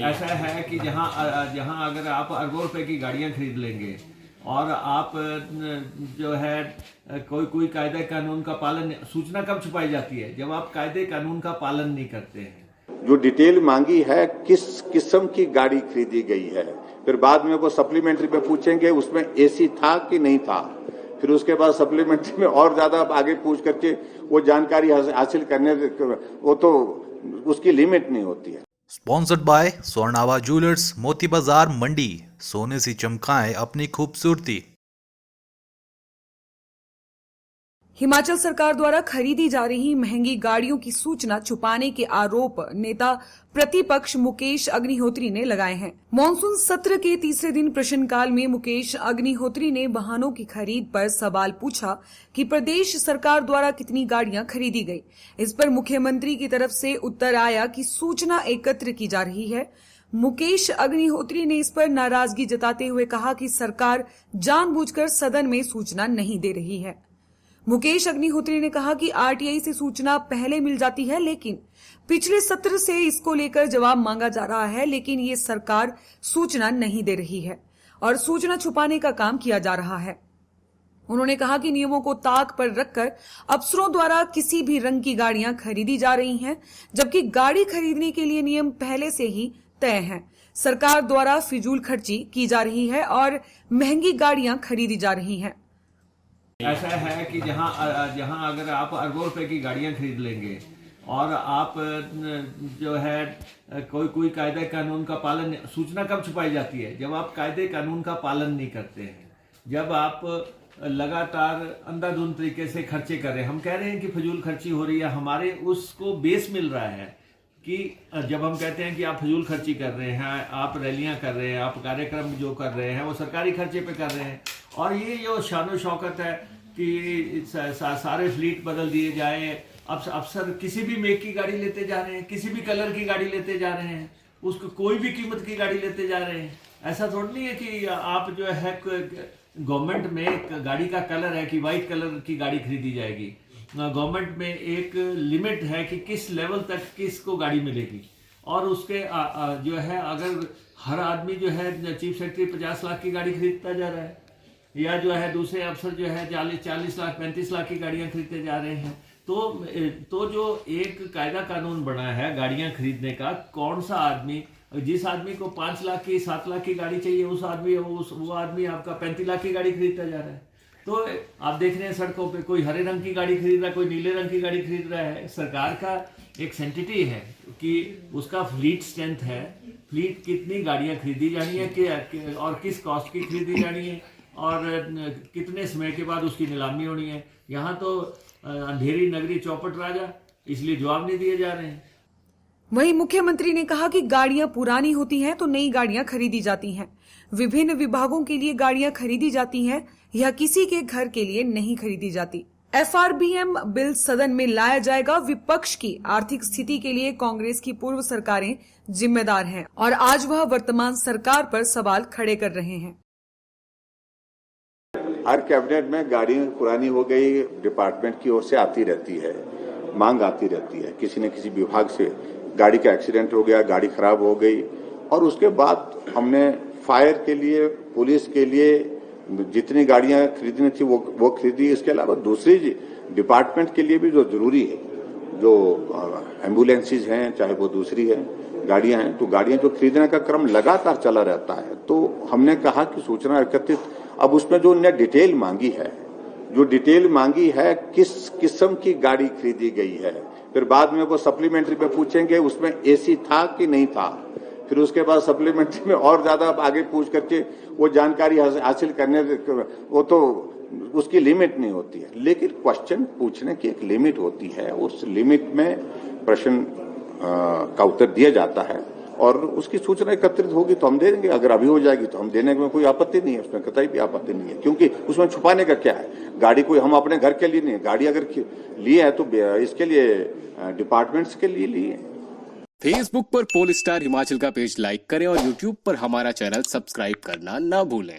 ऐसा है कि जहां अगर आप अरबों रुपए की गाड़ियां खरीद लेंगे और आप जो है कोई कायदे कानून का पालन, सूचना कब छुपाई जाती है? जब आप कायदे कानून का पालन नहीं करते हैं। जो डिटेल मांगी है किस किस्म की गाड़ी खरीदी गई है, फिर बाद में वो सप्लीमेंट्री पे पूछेंगे उसमें एसी था कि नहीं था, फिर उसके बाद सप्लीमेंट्री में और ज्यादा आगे पूछ करके वो जानकारी हासिल करने, वो तो उसकी लिमिट नहीं होती है। स्पॉन्सर्ड बाय स्वर्णावा ज्वेलर्स, मोती बाजार मंडी। सोने से चमकाएं अपनी खूबसूरती। हिमाचल सरकार द्वारा खरीदी जा रही महंगी गाड़ियों की सूचना छुपाने के आरोप नेता प्रतिपक्ष मुकेश अग्निहोत्री ने लगाए हैं। मॉनसून सत्र के तीसरे दिन प्रश्नकाल में मुकेश अग्निहोत्री ने वाहनों की खरीद पर सवाल पूछा कि प्रदेश सरकार द्वारा कितनी गाड़ियां खरीदी गई। इस पर मुख्यमंत्री की तरफ से उत्तर आया कि सूचना एकत्र की जा रही है। मुकेश अग्निहोत्री ने इस पर नाराजगी जताते हुए कहा कि सरकार जानबूझकर सदन में सूचना नहीं दे रही है। मुकेश अग्निहोत्री ने कहा कि आरटीआई से सूचना पहले मिल जाती है, लेकिन पिछले सत्र से इसको लेकर जवाब मांगा जा रहा है, लेकिन ये सरकार सूचना नहीं दे रही है और सूचना छुपाने का काम किया जा रहा है। उन्होंने कहा कि नियमों को ताक पर रखकर अफसरों द्वारा किसी भी रंग की गाड़ियां खरीदी जा रही हैं, जबकि गाड़ी खरीदने के लिए नियम पहले से ही तय हैं। सरकार द्वारा फिजूल खर्ची की जा रही है और महंगी गाड़ियां खरीदी जा रही हैं। ऐसा है कि जहां अगर आप अरबों रुपए की गाड़ियां खरीद लेंगे और आप जो है कोई कायदे कानून का पालन, सूचना कब छुपाई जाती है? जब आप कायदे कानून का पालन नहीं करते हैं, जब आप लगातार अंधाधुंध तरीके से खर्चे कर रहे हैं। हम कह रहे हैं कि फजूल खर्ची हो रही है, हमारे उसको बेस मिल रहा है कि जब हम कहते हैं कि आप फजूल खर्ची कर रहे हैं, आप रैलियां कर रहे हैं, आप कार्यक्रम जो कर रहे हैं वो सरकारी खर्चे पे कर रहे हैं। और ये जो शान शौकत है कि सारे फ्लीट बदल दिए जाए, अब अफसर किसी भी मेक की गाड़ी लेते जा रहे हैं, किसी भी कलर की गाड़ी लेते जा रहे हैं, उसको कोई भी कीमत की गाड़ी लेते जा रहे हैं। ऐसा थोड़ा नहीं है कि आप जो है गवर्नमेंट में गाड़ी का कलर है कि वाइट कलर की गाड़ी खरीदी जाएगी। गवर्नमेंट में एक लिमिट है कि किस लेवल तक किसको गाड़ी मिलेगी, और उसके जो है अगर हर आदमी जो है चीफ सेक्रेटरी 50 लाख की गाड़ी खरीदता जा रहा है, या जो है दूसरे अफसर जो है 40 लाख 35 लाख की गाड़ियां खरीदते जा रहे हैं, तो जो एक कायदा कानून बना है गाड़ियां खरीदने का, कौन सा आदमी, जिस आदमी को 5 लाख की 7 लाख की गाड़ी चाहिए, वो आदमी आपका 35 लाख की गाड़ी खरीदता जा रहा है। तो आप देख रहे हैं सड़कों पे कोई हरे रंग की गाड़ी खरीद रहा है, कोई नीले रंग की गाड़ी खरीद रहा है। सरकार का एक सेंटिटी है कि उसका फ्लीट स्ट्रेंथ है, फ्लीट कितनी गाड़ियां खरीदी जानी है और किस कॉस्ट की खरीदी जानी है और कितने समय के बाद उसकी नीलामी होनी है। यहाँ तो अंधेरी नगरी चौपट राजा, इसलिए जवाब नहीं दिए जा रहे हैं। वहीं मुख्यमंत्री ने कहा कि गाड़ियां पुरानी होती हैं तो नई गाड़ियां खरीदी जाती हैं। विभिन्न विभागों के लिए गाड़ियां खरीदी जाती हैं, यह किसी के घर के लिए नहीं खरीदी जाती। एफआरबीएम बिल सदन में लाया जाएगा। विपक्ष की आर्थिक स्थिति के लिए कांग्रेस की पूर्व सरकारें जिम्मेदार हैं और आज वह वर्तमान सरकार पर सवाल खड़े कर रहे हैं। हर कैबिनेट में गाड़ी पुरानी हो गई, डिपार्टमेंट की ओर से आती रहती है, मांग आती रहती है। किसी न किसी विभाग से गाड़ी का एक्सीडेंट हो गया, गाड़ी खराब हो गई, और उसके बाद हमने फायर के लिए, पुलिस के लिए जितनी गाड़ियां खरीदनी थी वो खरीदी। इसके अलावा दूसरी डिपार्टमेंट के लिए भी जो जरूरी है, जो एम्बुलेंसेज हैं, चाहे वो दूसरी है गाड़ियां हैं, तो गाड़ियां जो खरीदने का क्रम लगातार चला रहता है। तो हमने कहा कि सूचना एकत्रित, अब उसमें जो उन्हें डिटेल मांगी है किस किस्म की गाड़ी खरीदी गई है, फिर बाद में वो सप्लीमेंट्री पे पूछेंगे उसमें एसी था कि नहीं था, फिर उसके बाद सप्लीमेंट्री में और ज्यादा आगे पूछ करके वो जानकारी हासिल करने, वो तो उसकी लिमिट नहीं होती है। लेकिन क्वेश्चन पूछने की एक लिमिट होती है, उस लिमिट में प्रश्न का उत्तर दिया जाता है और उसकी सूचना एकत्रित होगी तो हम दे देंगे। अगर अभी हो जाएगी तो हम देने में कोई आपत्ति नहीं है, उसमें कतई भी आपत्ति नहीं है, क्योंकि उसमें छुपाने का क्या है। गाड़ी कोई हम अपने घर के लिए नहीं है, गाड़ी अगर लिए है तो इसके लिए डिपार्टमेंट्स के लिए लिए। फेसबुक पर पोल स्टार हिमाचल का पेज लाइक करें और यूट्यूब पर हमारा चैनल सब्सक्राइब करना ना भूलें।